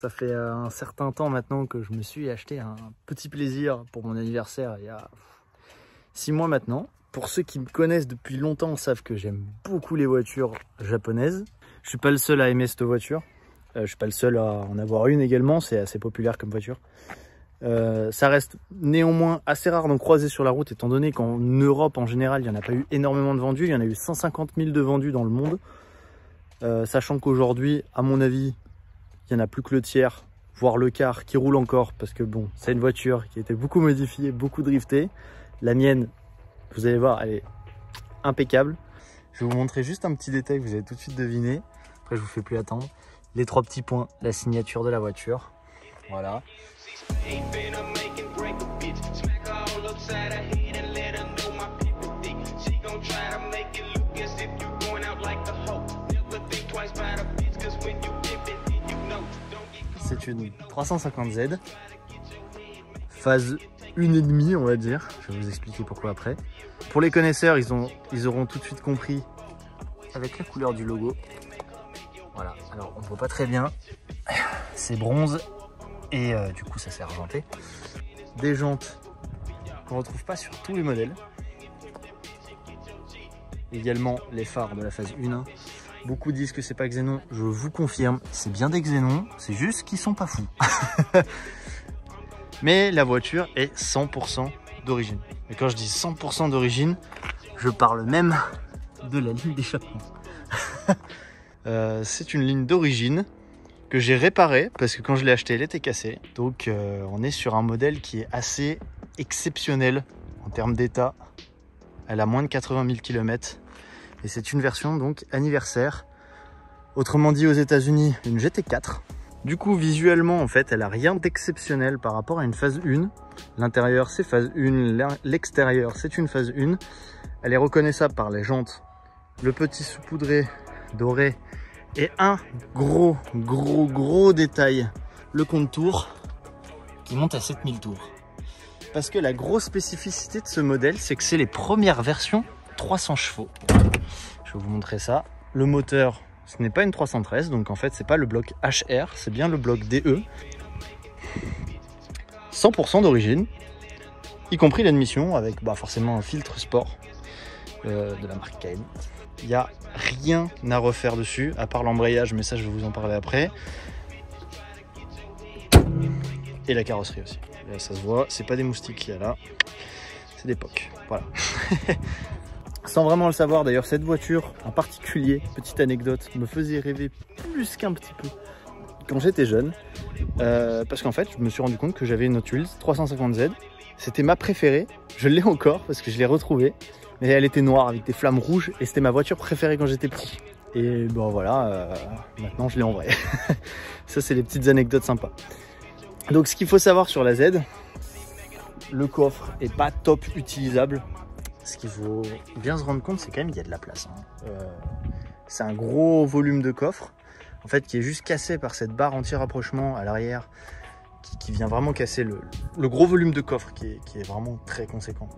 Ça fait un certain temps maintenant que je me suis acheté un petit plaisir pour mon anniversaire il y a 6 mois maintenant. Pour ceux qui me connaissent depuis longtemps savent que j'aime beaucoup les voitures japonaises. Je suis pas le seul à aimer cette voiture. Je suis pas le seul à en avoir une également, c'est assez populaire comme voiture. Ça reste néanmoins assez rare d'en croiser sur la route étant donné qu'en Europe en général il n'y en a pas eu énormément de vendus. Il y en a eu 150 000 de vendus dans le monde. Sachant qu'aujourd'hui, à mon avis, il n'y en a plus que le tiers, voire le quart qui roule encore parce que bon, c'est une voiture qui a été beaucoup modifiée, beaucoup driftée. La mienne, vous allez voir, elle est impeccable. Je vais vous montrer juste un petit détail que vous allez tout de suite deviner. Après, je vous fais plus attendre. Les 3 petits points, la signature de la voiture. Voilà. C'est une 350Z, phase 1,5 on va dire, je vais vous expliquer pourquoi après. Pour les connaisseurs, ils auront tout de suite compris avec la couleur du logo. Voilà, alors on ne voit pas très bien, c'est bronze et du coup ça s'est argenté. Des jantes qu'on ne retrouve pas sur tous les modèles. Également les phares de la phase 1.1. Beaucoup disent que c'est pas Xénon, je vous confirme, c'est bien des Xénon, c'est juste qu'ils sont pas fous. Mais la voiture est 100% d'origine. Et quand je dis 100% d'origine, je parle même de la ligne d'échappement. C'est une ligne d'origine que j'ai réparée parce que quand je l'ai achetée, elle était cassée. Donc on est sur un modèle qui est assez exceptionnel en termes d'état. Elle a moins de 80 000 km. Et c'est une version donc anniversaire. Autrement dit aux États-Unis, une GT4. Du coup, visuellement, en fait, elle a rien d'exceptionnel par rapport à une phase 1. L'intérieur, c'est phase 1. L'extérieur, c'est une phase 1. Elle est reconnaissable par les jantes, le petit saupoudré doré et un gros détail, le contour qui monte à 7000 tours. Parce que la grosse spécificité de ce modèle, c'est que c'est les premières versions 300 chevaux. Je vais vous montrer ça. Le moteur, ce n'est pas une 313, donc en fait, c'est pas le bloc HR, c'est bien le bloc DE. 100% d'origine, y compris l'admission avec forcément un filtre sport de la marque KN. Il n'y a rien à refaire dessus, à part l'embrayage, mais ça, je vais vous en parler après. Et la carrosserie aussi. Là, ça se voit, c'est pas des moustiques qu'il y a là, c'est des POC. Voilà. Sans vraiment le savoir d'ailleurs, cette voiture en particulier, petite anecdote, me faisait rêver plus qu'un petit peu quand j'étais jeune. Parce qu'en fait, je me suis rendu compte que j'avais une Hot Wheels 350Z. C'était ma préférée, je l'ai encore parce que je l'ai retrouvée. Mais elle était noire avec des flammes rouges et c'était ma voiture préférée quand j'étais petit. Et bon voilà, maintenant je l'ai en vrai. Ça, c'est les petites anecdotes sympas. Donc ce qu'il faut savoir sur la Z, le coffre est pas top utilisable. Ce qu'il faut bien se rendre compte, c'est quand même qu'il y a de la place. C'est un gros volume de coffre, en fait, qui est juste cassé par cette barre anti-rapprochement à l'arrière, qui vient vraiment casser le gros volume de coffre, qui est vraiment très conséquent.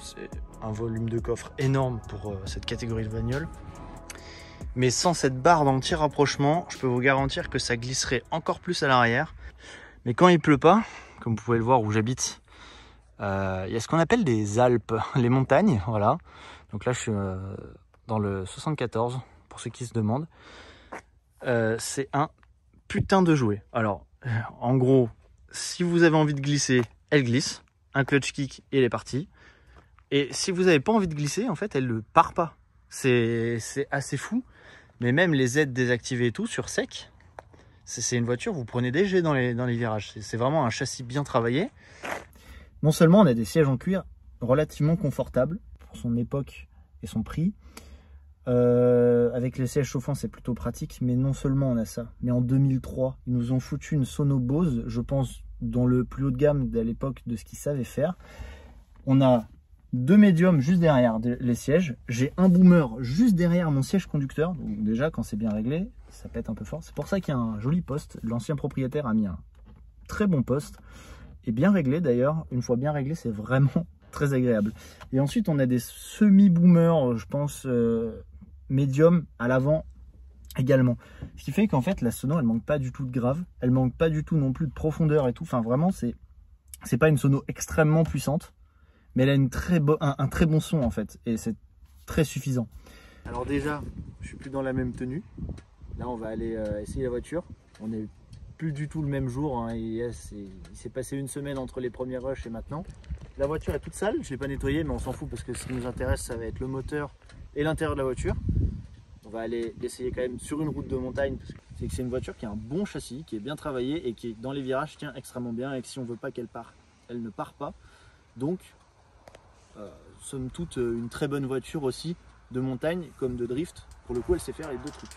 C'est un volume de coffre énorme pour cette catégorie de bagnole. Mais sans cette barre d'anti-rapprochement, je peux vous garantir que ça glisserait encore plus à l'arrière. Mais quand il pleut pas, comme vous pouvez le voir où j'habite, il y a ce qu'on appelle des Alpes, les montagnes, voilà. Donc là, je suis dans le 74, pour ceux qui se demandent. C'est un putain de jouet. Alors, en gros, si vous avez envie de glisser, elle glisse. Un clutch kick et elle est partie. Et si vous n'avez pas envie de glisser, en fait, elle ne part pas. C'est assez fou. Mais même les aides désactivées et tout, sur sec, c'est une voiture, vous prenez des jets dans les virages. C'est vraiment un châssis bien travaillé. Non seulement on a des sièges en cuir relativement confortables pour son époque et son prix. Avec les sièges chauffants, c'est plutôt pratique. Mais non seulement on a ça, mais en 2003, ils nous ont foutu une Sono Bose, je pense, dans le plus haut de gamme de l'époque de ce qu'ils savaient faire. On a 2 médiums juste derrière les sièges. J'ai un boomer juste derrière mon siège conducteur. Donc déjà, quand c'est bien réglé, ça pète un peu fort. C'est pour ça qu'il y a un joli poste. L'ancien propriétaire a mis un très bon poste. Et bien réglé d'ailleurs. Une fois bien réglé, c'est vraiment très agréable. Et ensuite, on a des semi-boomers, je pense, médium à l'avant également. Ce qui fait qu'en fait la sono elle manque pas du tout de grave, elle manque pas du tout non plus de profondeur et tout. Enfin vraiment c'est pas une sono extrêmement puissante, mais elle a un très bon son en fait, et c'est très suffisant. Alors déjà, je suis plus dans la même tenue. Là on va aller essayer la voiture. On n'est plus du tout le même jour, hein. Il s'est passé une semaine entre les premiers rushs et maintenant. La voiture est toute sale, je ne l'ai pas nettoyée, mais on s'en fout parce que ce qui nous intéresse ça va être le moteur et l'intérieur de la voiture. On va aller l'essayer quand même sur une route de montagne, parce que c'est une voiture qui a un bon châssis, qui est bien travaillé et qui dans les virages tient extrêmement bien, et que si on veut pas qu'elle parte, elle ne part pas. Donc somme toute une très bonne voiture aussi de montagne comme de drift. Pour le coup elle sait faire les deux trucs.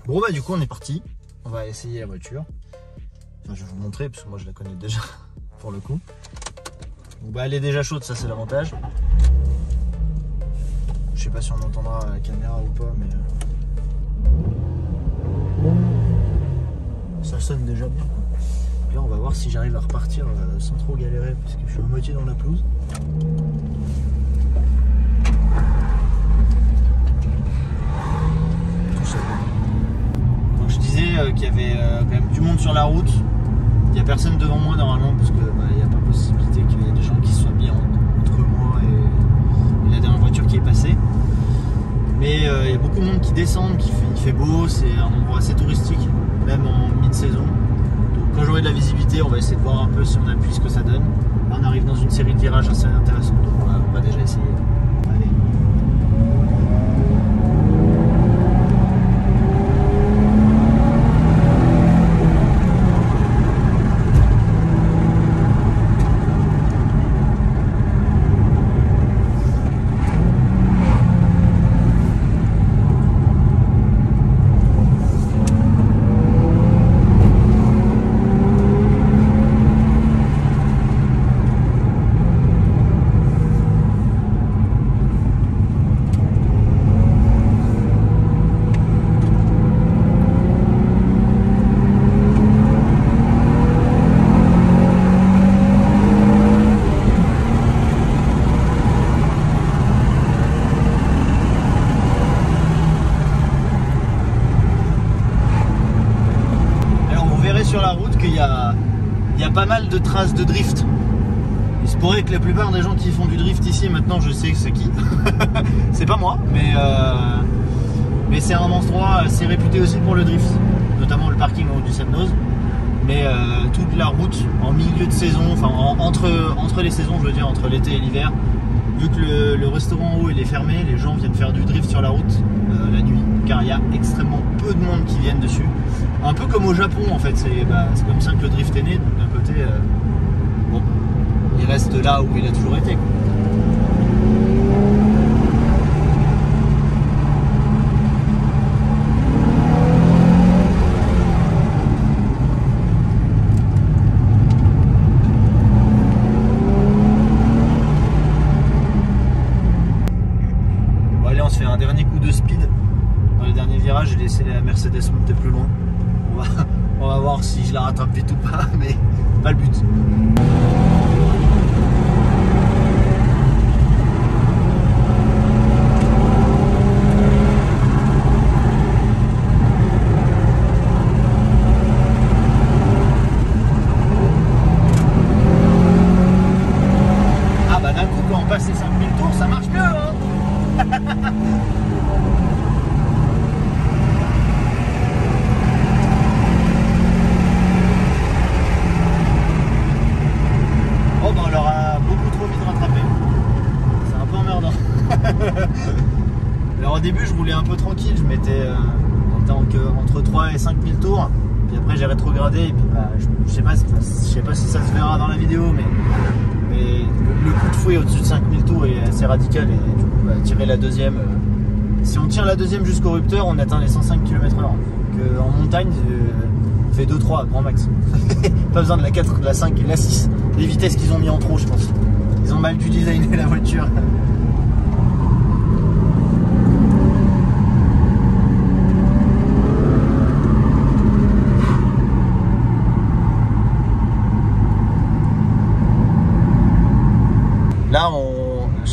Bon bah du coup on est parti, on va essayer la voiture. Enfin je vais vous montrer parce que moi je la connais déjà pour le coup. Donc bah elle est déjà chaude, ça c'est l'avantage. Je sais pas si on entendra à la caméra ou pas, mais ça sonne déjà bien. Là on va voir si j'arrive à repartir sans trop galérer, parce que je suis à moitié dans la pelouse. Donc je disais qu'il y avait quand même du monde sur la route. Il n'y a personne devant moi normalement, parce que il n'y a pas possibilité qu'il y ait des gens qui se soient mis entre moi et la dernière voiture qui est passée. Mais il y a beaucoup de monde qui descend, il fait beau, c'est un endroit assez touristique, même en mi-saison. Donc quand j'aurai de la visibilité, on va essayer de voir un peu si on appuie ce que ça donne. Là, on arrive dans une série de virages assez intéressante, donc on va déjà essayer. Allez. Sur la route qu'il y a pas mal de traces de drift. Il se pourrait que la plupart des gens qui font du drift ici, maintenant je sais que c'est qui. C'est pas moi, mais c'est un endroit assez réputé aussi pour le drift, notamment le parking du Semnoz. Mais toute la route en milieu de saison, enfin entre les saisons, je veux dire entre l'été et l'hiver, vu que le restaurant en haut il est fermé, les gens viennent faire du drift sur la route la nuit, car il y a extrêmement peu de monde qui viennent dessus. Un peu comme au Japon en fait, c'est comme ça que le drift est né. Donc d'un côté, bon, il reste là où il a toujours été, quoi. Bon, allez, on se fait un dernier coup de speed. Dans les derniers virages, j'ai laissé la Mercedes monter plus loin. On va voir si je la rattrape vite ou pas, mais pas le but. Ah bah d'un coup quand on passe les 5000 tours, ça marche mieux, hein. Oh bah on leur a beaucoup trop vite rattrapé. C'est un peu emmerdant. Alors au début je roulais un peu tranquille, je mettais entre 3 et 5000 tours. Puis après j'ai rétrogradé et puis bah, je sais pas si ça se verra dans la vidéo, mais le coup de fouet au-dessus de 5000 tours est assez radical, et du coup bah, tirer la deuxième, si on tire la deuxième jusqu'au rupteur, on atteint les 105 km/h. Donc en montagne on fait 2-3 grand max. Pas besoin de la 4, de la 5 et de la 6. Les vitesses qu'ils ont mis en trop, je pense. Ils ont mal dû designer la voiture.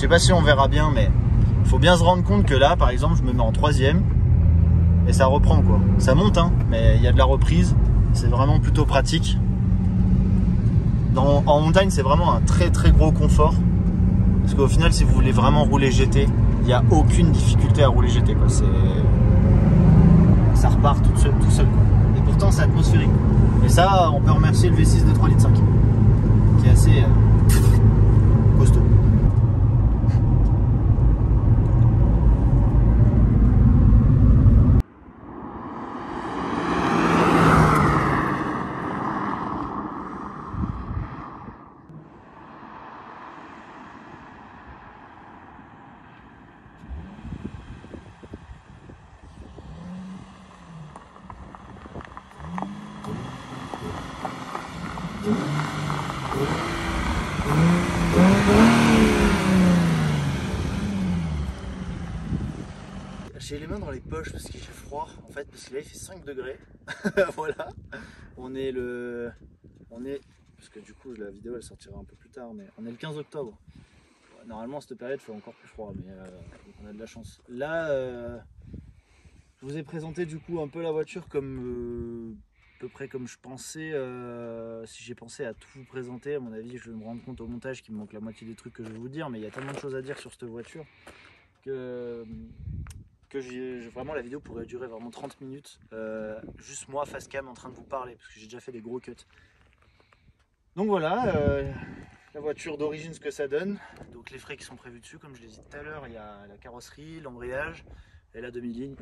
sais pas si on verra bien, mais il faut bien se rendre compte que là, par exemple, je me mets en 3e et ça reprend quoi. Ça monte, hein, mais il y a de la reprise. C'est vraiment plutôt pratique. En montagne, c'est vraiment un très très gros confort. Parce qu'au final, si vous voulez vraiment rouler GT, il n'y a aucune difficulté à rouler GT, quoi. Ça repart tout seul, quoi. Et pourtant, c'est atmosphérique. Et ça, on peut remercier le V6 de 3,5 litres, qui est assez costaud. J'ai les mains dans les poches parce que j'ai froid en fait, parce que là il fait 5 degrés. Voilà, on est parce que du coup la vidéo elle sortira un peu plus tard, mais on est le 15 octobre. Normalement cette période fait encore plus froid, mais on a de la chance. Là je vous ai présenté du coup un peu la voiture comme à peu près comme je pensais. Si j'ai pensé à tout vous présenter, à mon avis je vais me rendre compte au montage qu'il me manque la moitié des trucs que je vais vous dire, mais il y a tellement de choses à dire sur cette voiture que vraiment la vidéo pourrait durer vraiment 30 minutes, juste moi face cam en train de vous parler, parce que j'ai déjà fait des gros cuts. Donc voilà, la voiture d'origine, ce que ça donne. Donc les frais qui sont prévus dessus, comme je l'ai dit tout à l'heure, il y a la carrosserie, l'embrayage et la demi-ligne.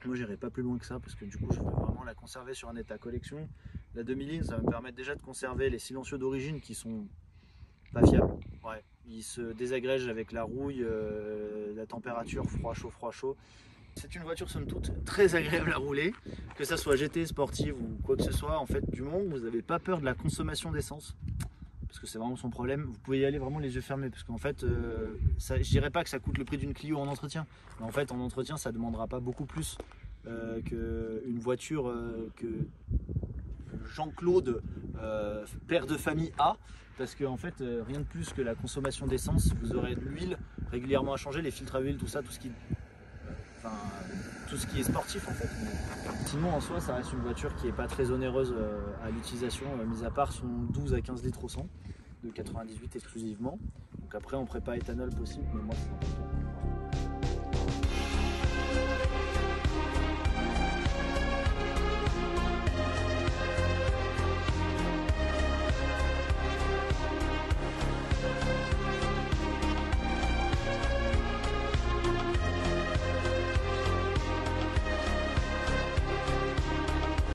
Moi j'irai pas plus loin que ça, parce que du coup je veux vraiment la conserver sur un état collection. La demi-ligne, ça va me permettre déjà de conserver les silencieux d'origine qui sont pas fiables. Ouais, ils se désagrègent avec la rouille, la température, froid chaud, froid chaud. C'est une voiture somme toute très agréable à rouler, que ça soit GT, sportive ou quoi que ce soit. En fait, du moment où vous n'avez pas peur de la consommation d'essence, parce que c'est vraiment son problème, vous pouvez y aller vraiment les yeux fermés, parce qu'en fait, je dirais pas que ça coûte le prix d'une Clio en entretien, mais en fait en entretien ça demandera pas beaucoup plus qu'une voiture que Jean-Claude, père de famille, a. Parce que en fait, rien de plus que la consommation d'essence, vous aurez de l'huile régulièrement à changer, les filtres à huile, tout ça, tout ce qui est sportif en fait. Sinon en soi ça reste une voiture qui n'est pas très onéreuse à l'utilisation, mis à part son 12 à 15 litres au 100 de 98 exclusivement. Donc après en prépa éthanol possible, mais moi c'est important.